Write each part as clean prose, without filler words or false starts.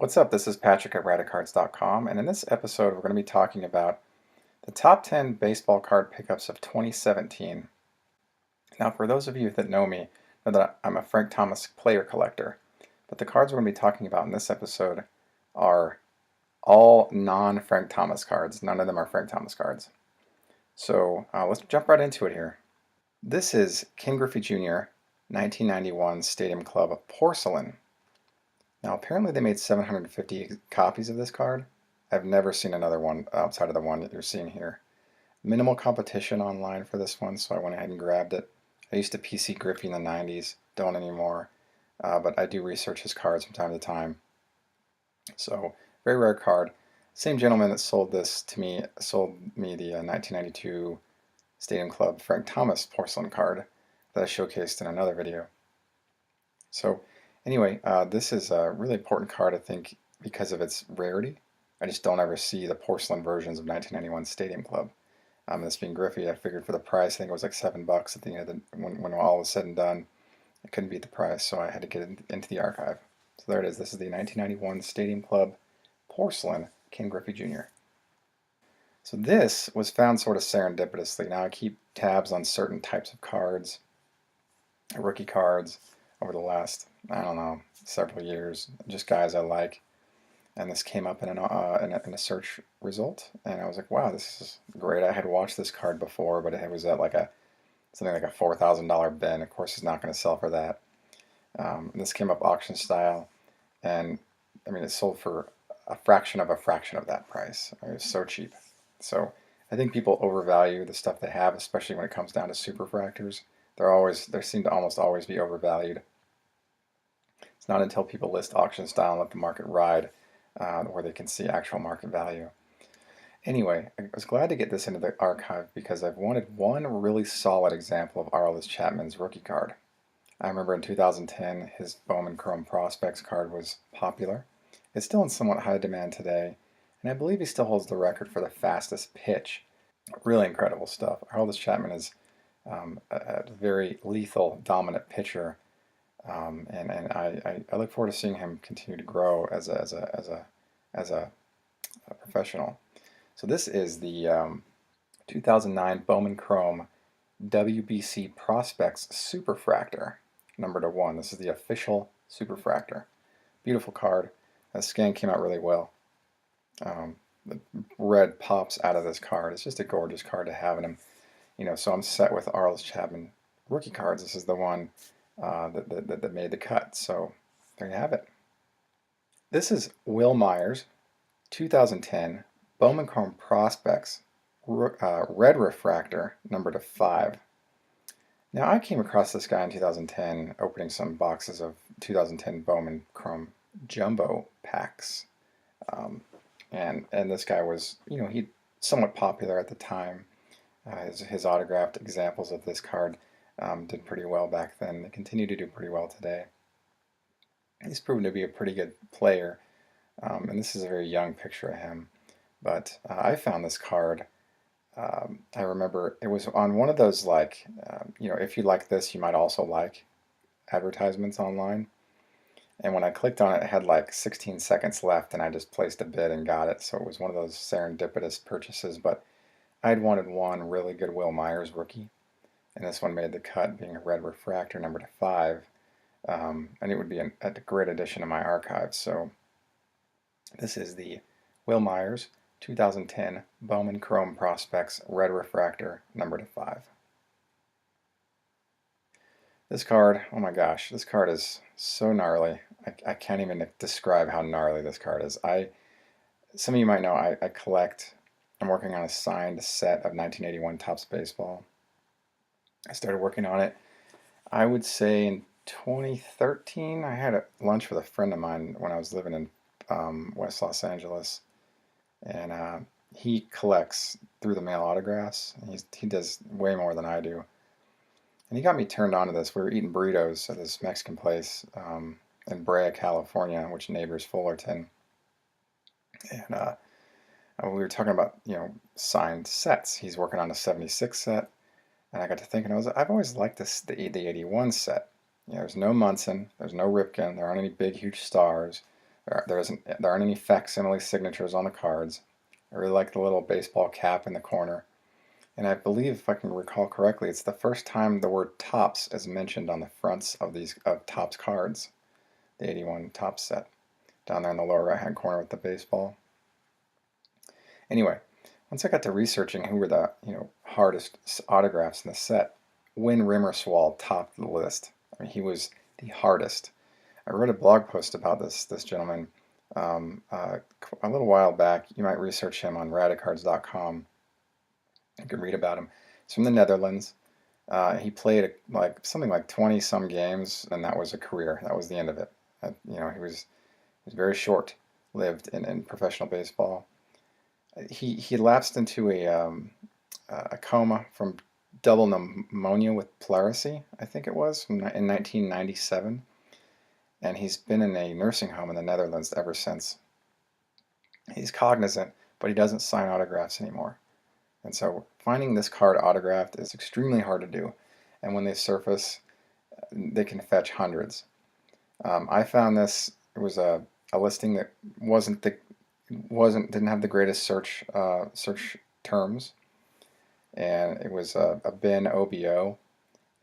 What's up? This is Patrick at Radicards.com, and in this episode, we're going to be talking about the top 10 baseball card pickups of 2017. Now, for those of you that know that I'm a Frank Thomas player collector, but the cards we're going to be talking about in this episode are all non-Frank Thomas cards. None of them are Frank Thomas cards. So let's jump right into it here. This is Ken Griffey Jr. 1991 Stadium Club Porcelain. Now, apparently they made 750 copies of this card. I've never seen another one outside of the one that you're seeing here. Minimal competition online for this one, so I went ahead and grabbed it. I used to PC Griffey in the 90s, don't anymore, but I do research his cards from time to time. So, very rare card. Same gentleman that sold this to me sold me the 1992 Stadium Club Frank Thomas porcelain card that I showcased in another video. So, anyway, this is a really important card, I think, because of its rarity. I just don't ever see the porcelain versions of 1991 Stadium Club. This being Griffey, I figured for the price, I think it was like $7 at the end of when all was said and done. I couldn't beat the price, so I had to get it into the archive. So there it is. This is the 1991 Stadium Club porcelain Ken Griffey Jr. So this was found sort of serendipitously. Now I keep tabs on certain types of cards, rookie cards, over the last, I don't know, several years, just guys I like. And this came up in a search result, and I was like, wow, this is great. I had watched this card before, but it was at like something like a $4,000 bin. Of course, it's not going to sell for that. This came up auction style, and I mean, it sold for a fraction of that price. It was so cheap. So I think people overvalue the stuff they have, especially when it comes down to superfractors. They seem to almost always be overvalued. It's not until people list auction style and let the market ride where they can see actual market value. Anyway, I was glad to get this into the archive because I've wanted one really solid example of Aroldis Chapman's rookie card. I remember in 2010 his Bowman Chrome Prospects card was popular. It's still in somewhat high demand today, and I believe he still holds the record for the fastest pitch. Really incredible stuff. Aroldis Chapman is a very lethal, dominant pitcher, and I look forward to seeing him continue to grow as a professional. So this is the 2009 Bowman Chrome WBC Prospects Superfractor, number to 1. This is the official Superfractor. Beautiful card. The scan came out really well. The red pops out of this card. It's just a gorgeous card to have in him. So I'm set with Aroldis Chapman rookie cards. This is the one that made the cut. So there you have it. This is Will Myers, 2010 Bowman Chrome Prospects Red Refractor, number to 5. Now I came across this guy in 2010 opening some boxes of 2010 Bowman Chrome Jumbo packs. And this guy was, he somewhat popular at the time. His autographed examples of this card did pretty well back then. They continue to do pretty well today. He's proven to be a pretty good player, and this is a very young picture of him. But I found this card. I remember it was on one of those if you like this, you might also like advertisements online. And when I clicked on it, it had like 16 seconds left, and I just placed a bid and got it. So it was one of those serendipitous purchases. But I'd wanted one really good Will Myers rookie, and this one made the cut, being a red refractor, number to 5. And it would be a great addition to my archive. So this is the Will Myers 2010 Bowman Chrome Prospects Red Refractor, number to 5. This card, oh my gosh, this card is so gnarly. I can't even describe how gnarly this card is. Some of you might know I collect. I'm working on a signed set of 1981 Topps Baseball. I started working on it, I would say in 2013. I had a lunch with a friend of mine when I was living in West Los Angeles, and he collects through the mail autographs. He does way more than I do, and he got me turned on to this. We were eating burritos at this Mexican place in Brea, California, which neighbors Fullerton, and we were talking about signed sets. He's working on a '76 set, and I got to thinking, I've always liked the '81 set. There's no Munson, there's no Ripken, there aren't any big huge stars. There aren't any facsimile signatures on the cards. I really like the little baseball cap in the corner. And I believe, if I can recall correctly, it's the first time the word Topps is mentioned on the fronts of these Topps cards, the 81 Topps set, down there in the lower right-hand corner with the baseball. Anyway, once I got to researching who were the hardest autographs in the set, Win Rimmerswald topped the list. I mean, he was the hardest. I wrote a blog post about this gentleman a little while back. You might research him on Radicards.com. You can read about him. He's from the Netherlands. He played something like 20 some games, and that was a career. That was the end of it. He was very short-lived in professional baseball. He lapsed into a coma from double pneumonia with pleurisy, I think it was, in 1997, and he's been in a nursing home in the Netherlands ever since. He's cognizant, but he doesn't sign autographs anymore. And so finding this card autographed is extremely hard to do. And when they surface, they can fetch hundreds. I found this, it was a listing that didn't have the greatest search terms. And it was a bin OBO.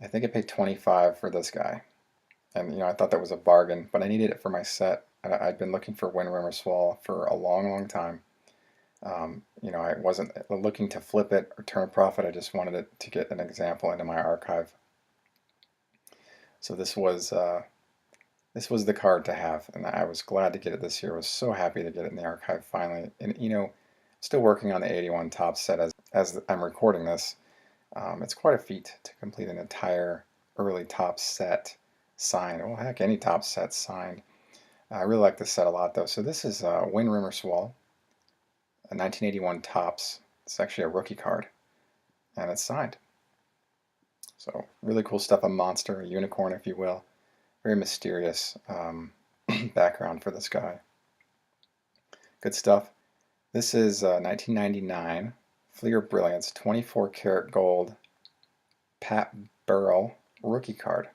I think I paid $25 for this guy. And I thought that was a bargain, but I needed it for my set. I'd been looking for Win Rimmerswald for a long, long time. I wasn't looking to flip it or turn a profit. I just wanted it to get an example into my archive. So this was the card to have, and I was glad to get it this year. I was so happy to get it in the archive finally. And still working on the 81 Topps set as I'm recording this. It's quite a feat to complete an entire early Topps set signed. Well, heck, any Topps set signed. I really like this set a lot, though. So this is Win Rimmerswald, a 1981 Topps. It's actually a rookie card, and it's signed. So really cool stuff. A monster, a unicorn, if you will. Very mysterious background for this guy. Good stuff. This is 1999 Fleer Brilliance 24 karat gold Pat Burrell rookie card.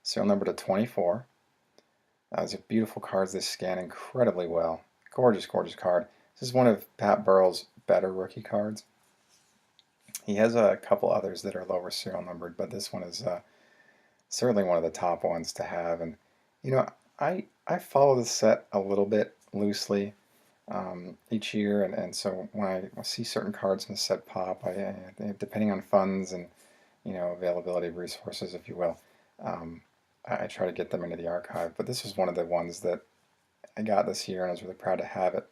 Serial number to 24. These are beautiful cards. They scan incredibly well. Gorgeous, gorgeous card. This is one of Pat Burrell's better rookie cards. He has a couple others that are lower serial numbered, but this one is certainly one of the top ones to have. And I follow the set a little bit loosely each year, and so when I see certain cards in the set pop, I depending on funds and availability of resources, if you will, I try to get them into the archive. But this was one of the ones that I got this year, and I was really proud to have it.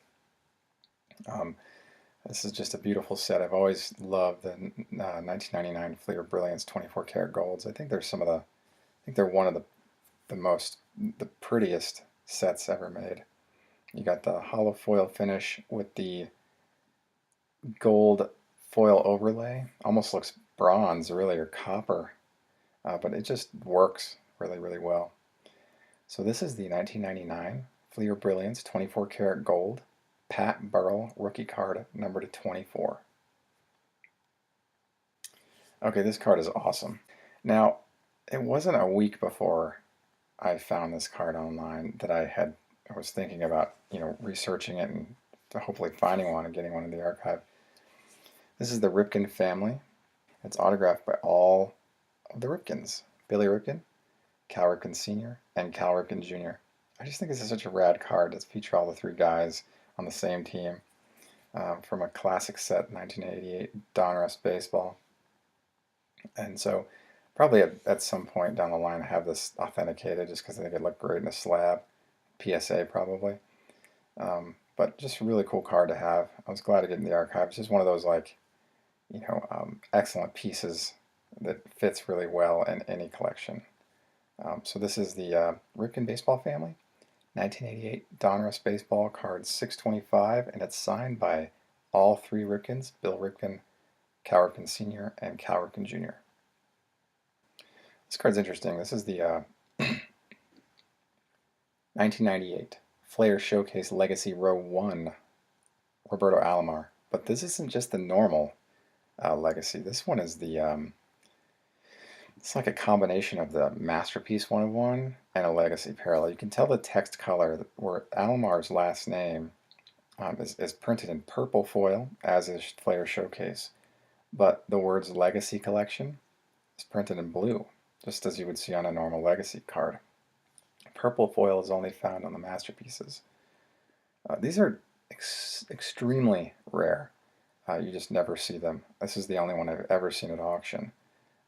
This is just a beautiful set. I've always loved the 1999 Fleer Brilliance 24 karat golds. I think they're one of the prettiest sets ever made. You got the hollow foil finish with the gold foil overlay. Almost looks bronze, really, or copper, but it just works really, really well. So this is the 1999 Fleer Brilliance 24 karat gold Pat Burrell rookie card number to 24. Okay, this card is awesome. Now, it wasn't a week before I found this card online that I was thinking about, researching it and hopefully finding one and getting one in the archive. This is the Ripken family. It's autographed by all of the Ripkens. Billy Ripken, Cal Ripken Sr., and Cal Ripken Jr. I just think this is such a rad card to feature all the three guys on the same team from a classic set, 1988 Donruss Baseball. And so probably at some point down the line I have this authenticated just because I think it'd look great in a slab. PSA probably. But just a really cool card to have. I was glad to get in the archive. It's just one of those excellent pieces that fits really well in any collection. So this is the Ripken Baseball family. 1988 Donruss Baseball, card 625, and it's signed by all three Ripkens, Bill Ripken, Cal Ripken Sr., and Cal Ripken Jr. This card's interesting. This is the 1998 Flair Showcase Legacy Row 1, Roberto Alomar. But this isn't just the normal Legacy. This one is the It's like a combination of the Masterpiece 101 and a Legacy Parallel. You can tell the text color where Alamar's last name is printed in purple foil, as is Flair Showcase, but the words Legacy Collection is printed in blue, just as you would see on a normal Legacy card. Purple foil is only found on the Masterpieces. These are extremely rare. You just never see them. This is the only one I've ever seen at auction.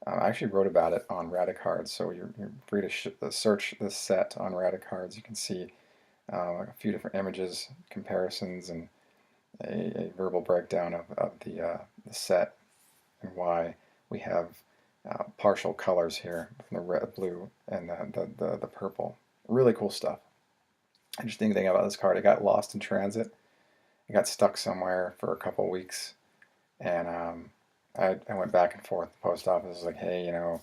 I actually wrote about it on Radicards, so you're free to search this set on Radicards. You can see a few different images, comparisons, and a verbal breakdown of the set and why we have partial colors here from the red, blue, and the purple. Really cool stuff. Interesting thing about this card, it got lost in transit. It got stuck somewhere for a couple of weeks, and I went back and forth. The post office was like, hey, you know,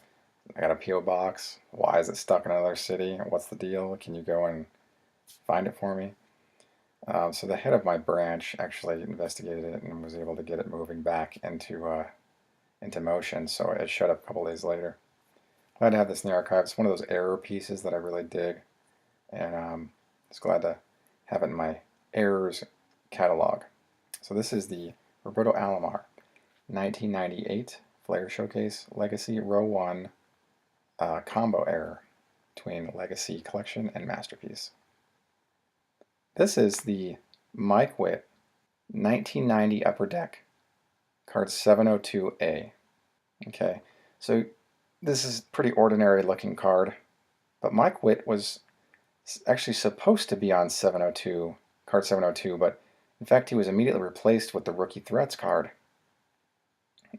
I got a P.O. box. Why is it stuck in another city? What's the deal? Can you go and find it for me? So the head of my branch actually investigated it and was able to get it moving back into motion. So it showed up a couple days later. Glad to have this in the archive. It's one of those error pieces that I really dig, and just glad to have it in my errors catalog. So this is the Roberto Alomar 1998 Flair Showcase Legacy Row 1 combo error between Legacy Collection and Masterpiece. This is the Mike Witt 1990 Upper Deck card 702A. Okay, so this is a pretty ordinary looking card, but Mike Witt was actually supposed to be on 702, card 702, but in fact he was immediately replaced with the Rookie Threats card.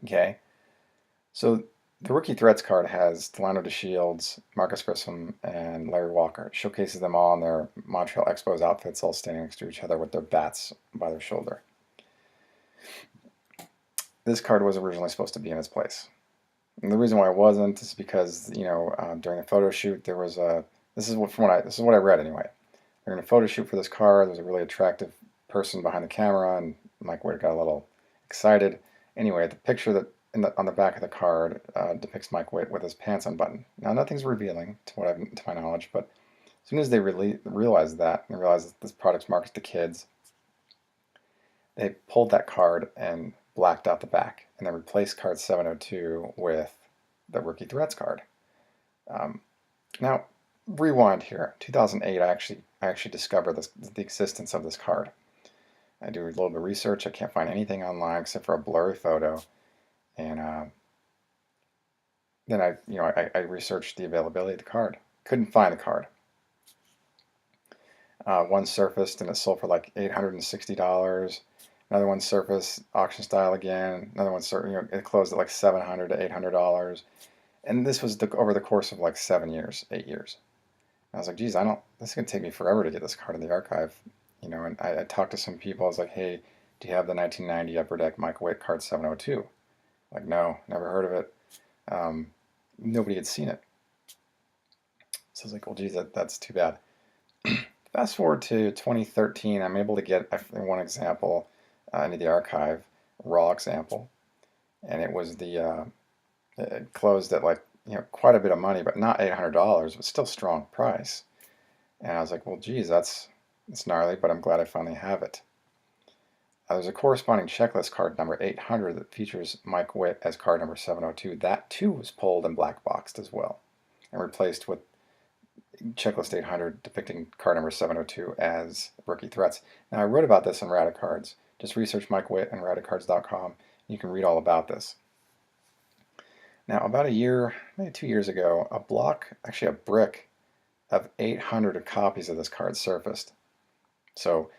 Okay, so the Rookie Threats card has Delano DeShields, Marcus Grissom, and Larry Walker. It showcases them all in their Montreal Expos outfits, all standing next to each other with their bats by their shoulder. This card was originally supposed to be in its place. And the reason why it wasn't is because, you know, during a photo shoot there was a, this is what I read anyway. During a photo shoot for this card, there was a really attractive person behind the camera, and Mike Witt got a little excited. Anyway, the picture that on the back of the card depicts Mike Witt with his pants unbuttoned. Now, nothing's revealing to my knowledge, but as soon as they realized that and realized that this product's marketed to kids, they pulled that card and blacked out the back, and then replaced card 702 with the Rookie Threats card. Now, rewind here. 2008, I actually discovered the existence of this card. I do a little bit of research. I can't find anything online except for a blurry photo, and then I researched the availability of the card. Couldn't find the card. One surfaced and it sold for like $860. Another one surfaced auction style again. Another one, it closed at like $700 to $800, and this was over the course of like 7 years, 8 years. And I was like, geez, this is gonna take me forever to get this card in the archive, you know. And I talked to some people. I was like, hey, do you have the 1990 Upper Deck Mike Witt card 702? Like, no, never heard of it. Nobody had seen it. So I was like, well, geez, that's too bad. Fast forward to 2013, I'm able to get one example into the archive, raw example, and it was it closed at like, you know, quite a bit of money, but not $800, but still strong price. And I was like, well, geez, that's gnarly, but I'm glad I finally have it. There's a corresponding checklist card number 800 that features Mike Witt as card number 702. That too was pulled and black boxed as well, and replaced with checklist 800 depicting card number 702 as Rookie Threats. Now, I wrote about this on Radicards. Just research Mike Witt and Radicards.com. You can read all about this. Now, about a year, maybe 2 years ago, a brick of 800 copies of this card surfaced. So,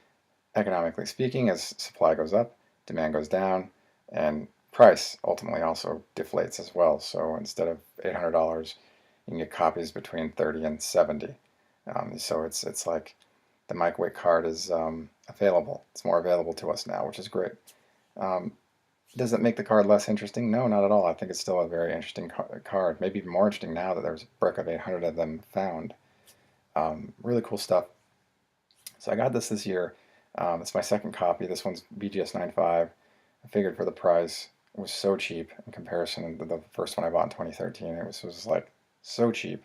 economically speaking, as supply goes up, demand goes down, and price ultimately also deflates as well. So instead of $800, you can get copies between 30 and 70. So it's like the Mike Witt card is available. It's more available to us now, which is great. Does it make the card less interesting? No, not at all. I think it's still a very interesting card. Maybe even more interesting now that there's a brick of 800 of them found. Really cool stuff. So I got this year. It's my second copy. This one's BGS 95. I figured for the price, was so cheap in comparison to the first one I bought in 2013. It was like so cheap.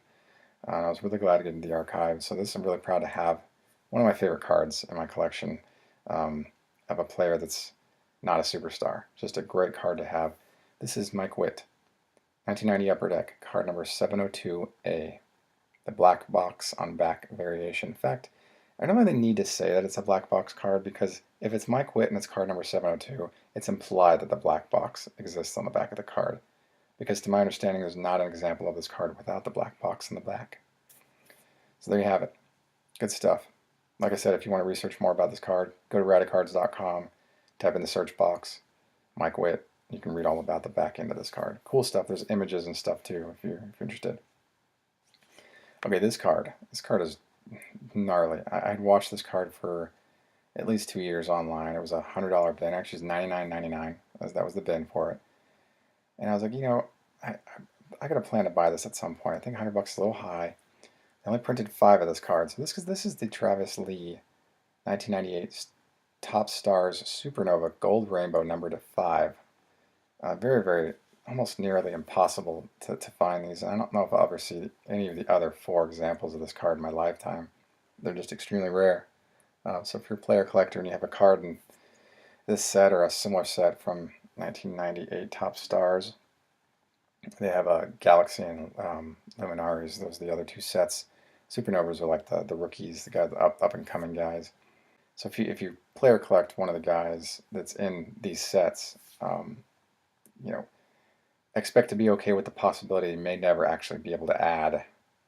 And I was really glad to get into the archive. So this I'm really proud to have one of my favorite cards in my collection um, of a player that's not a superstar. Just a great card to have. This is Mike Witt, 1990 Upper Deck, card number 702A, the black box on back variation. In fact, I don't really need to say that it's a black box card because if it's Mike Witt and it's card number 702, it's implied that the black box exists on the back of the card. Because to my understanding, there's not an example of this card without the black box in the back. So there you have it. Good stuff. Like I said, if you want to research more about this card, go to Radicards.com, type in the search box, Mike Witt. You can read all about the back end of this card. Cool stuff. There's images and stuff too if you're interested. Okay, this card. This card is gnarly. I'd watched this card for at least 2 years online. It was a $100 bin. Actually, it's $99.99. That was the bin for it. And I was like, I got a plan to buy this at some point. I think $100 is a little high. They only printed 5 of this card. So this is the Travis Lee 1998 Top Stars Supernova Gold Rainbow numbered to 5. Very, very, almost nearly impossible to find these. I don't know if I'll ever see any of the other 4 examples of this card in my lifetime. They're just extremely rare. So if you're a player collector and you have a card in this set or a similar set from 1998 Top Stars, they have a Galaxy and Luminaries. Those are the other 2 sets. Supernovas are like the rookies, the guys, the up and coming guys. So if you player collect one of the guys that's in these sets, expect to be okay with the possibility you may never actually be able to add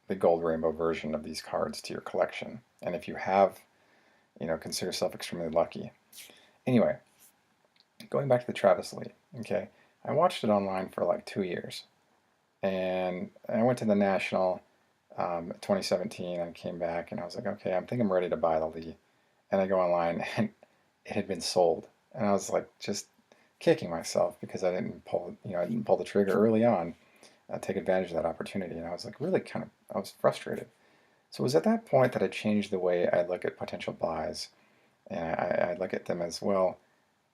the gold rainbow version of these cards to your collection. And if you have, consider yourself extremely lucky. Anyway, going back to the Travis Lee, okay, I watched it online for like 2 years. And I went to the National 2017 and came back and I was like, okay, I think I'm ready to buy the Lee. And I go online and it had been sold. And I was like just kicking myself because I didn't pull the trigger early on, take advantage of that opportunity. And I was like really I was frustrated. So it was at that point that I changed the way I look at potential buys. And I look at them as, well,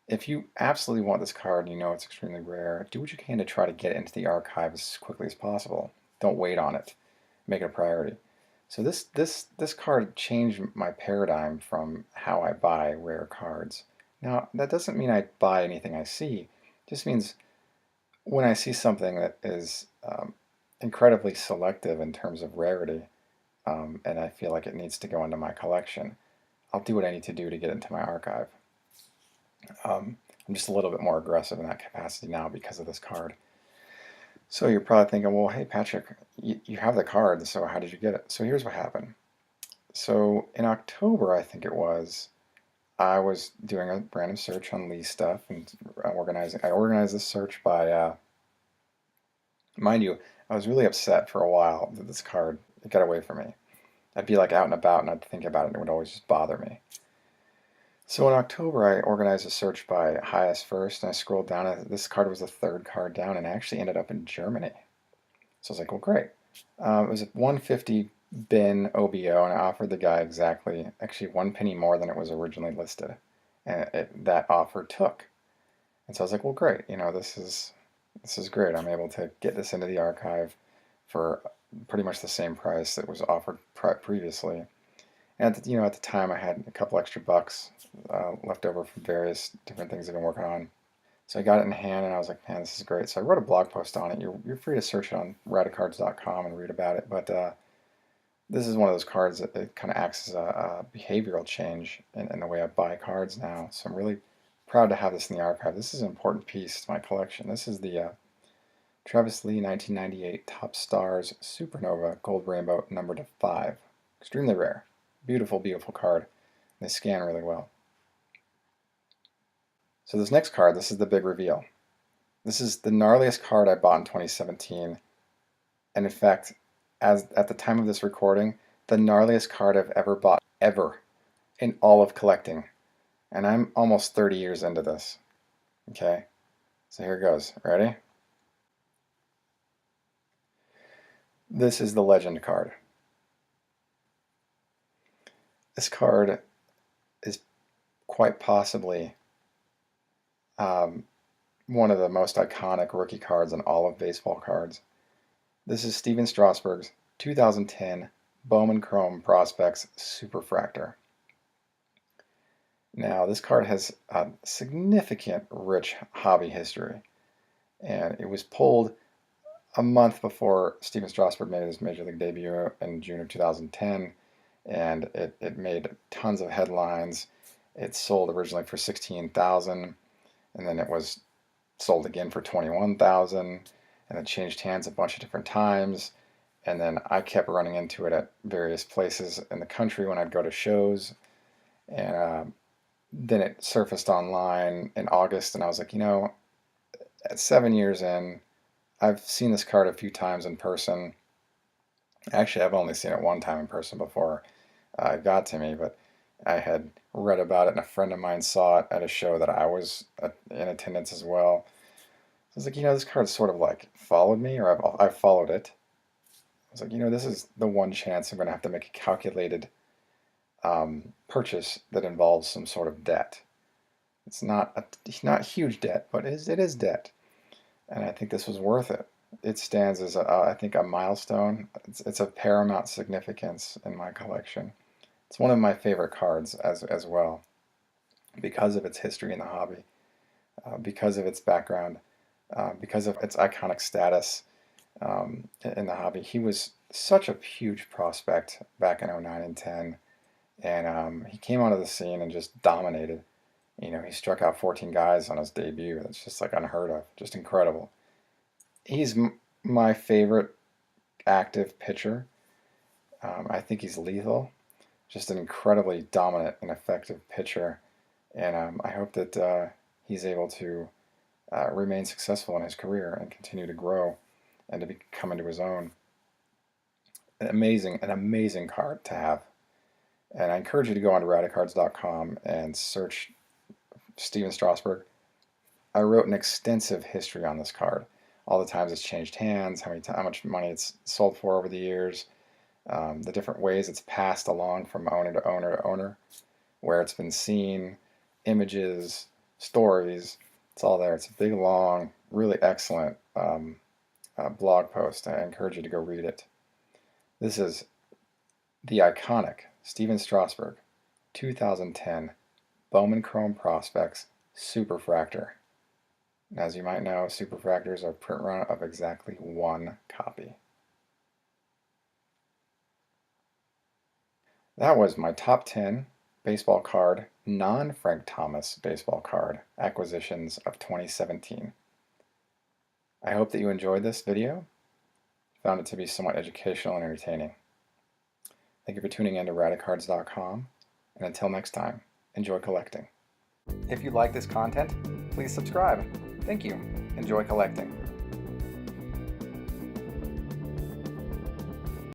if you absolutely want this card and you know it's extremely rare, do what you can to try to get it into the archive as quickly as possible. Don't wait on it. Make it a priority. So this card changed my paradigm from how I buy rare cards. Now, that doesn't mean I buy anything I see. It just means when I see something that is incredibly selective in terms of rarity, and I feel like it needs to go into my collection, I'll do what I need to do to get into my archive. I'm just a little bit more aggressive in that capacity now because of this card. So you're probably thinking, well, hey, Patrick, you have the card, so how did you get it? So here's what happened. So in October, I think it was, I was doing a random search on Lee stuff and I organized this search by, mind you, I was really upset for a while that this card, it got away from me. I'd be like out and about and I'd think about it and it would always just bother me. So in October, I organized a search by highest first, and I scrolled down, and this card was the 3rd card down, and I actually ended up in Germany. So I was like, well, great. It was a 150 bin OBO, and I offered the guy actually 1 penny more than it was originally listed, and that offer took. And so I was like, well, great. This is great. I'm able to get this into the archive for pretty much the same price that was offered previously. And at the time, I had a couple extra bucks left over from various different things I've been working on. So I got it in hand, and I was like, man, this is great. So I wrote a blog post on it. You're free to search it on Radicards.com and read about it. But this is one of those cards that it kind of acts as a behavioral change in the way I buy cards now. So I'm really proud to have this in the archive. This is an important piece to my collection. This is the Travis Lee 1998 Top Stars Supernova Gold Rainbow numbered to 5. Extremely rare. Beautiful, beautiful card. They scan really well. So this next card, this is the big reveal. This is the gnarliest card I bought in 2017. And in fact, at the time of this recording, the gnarliest card I've ever bought, ever, in all of collecting. And I'm almost 30 years into this. Okay? So here it goes. Ready? This is the Legend card. This card is quite possibly one of the most iconic rookie cards in all of baseball cards. This is Stephen Strasburg's 2010 Bowman Chrome Prospects Superfractor. Now, this card has a significant rich hobby history, and it was pulled a month before Stephen Strasburg made his Major League debut in June of 2010, and it made tons of headlines. It sold originally for $16,000, and then it was sold again for $21,000, and it changed hands a bunch of different times. And then I kept running into it at various places in the country when I'd go to shows, and then it surfaced online in August, and I was like, at 7 years in, I've seen this card a few times in person. Actually, I've only seen it one time in person before it got to me, but I had read about it, and a friend of mine saw it at a show that I was in attendance as well. So I was like, this card sort of like followed me, or I've followed it. I was like, this is the one chance I'm going to have to make a calculated purchase that involves some sort of debt. It's not huge debt, but it is debt, and I think this was worth it. It stands as I think a milestone. It's of paramount significance in my collection. It's one of my favorite cards as well, because of its history in the hobby, because of its background, because of its iconic status in the hobby. He was such a huge prospect back in 09 and 10, and he came onto the scene and just dominated. He struck out 14 guys on his debut. That's just like unheard of, just incredible. He's my favorite active pitcher. I think he's lethal, just an incredibly dominant and effective pitcher, and I hope that he's able to remain successful in his career and continue to grow and to come into his own. An amazing card to have. And I encourage you to go on to Radicards.com and search Stephen Strasburg. I wrote an extensive history on this card. All the times it's changed hands, how much money it's sold for over the years, the different ways it's passed along from owner to owner to owner, where it's been seen, images, stories. It's all there. It's a big, long, really excellent blog post. I encourage you to go read it. This is the iconic Stephen Strasburg 2010 Bowman Chrome Prospects Superfractor. As you might know, Superfractors are a print run of exactly one copy. That was my top 10 baseball card, non-Frank Thomas baseball card acquisitions of 2017. I hope that you enjoyed this video, found it to be somewhat educational and entertaining. Thank you for tuning in to Radicards.com, and until next time, enjoy collecting. If you like this content, please subscribe. Thank you. Enjoy collecting.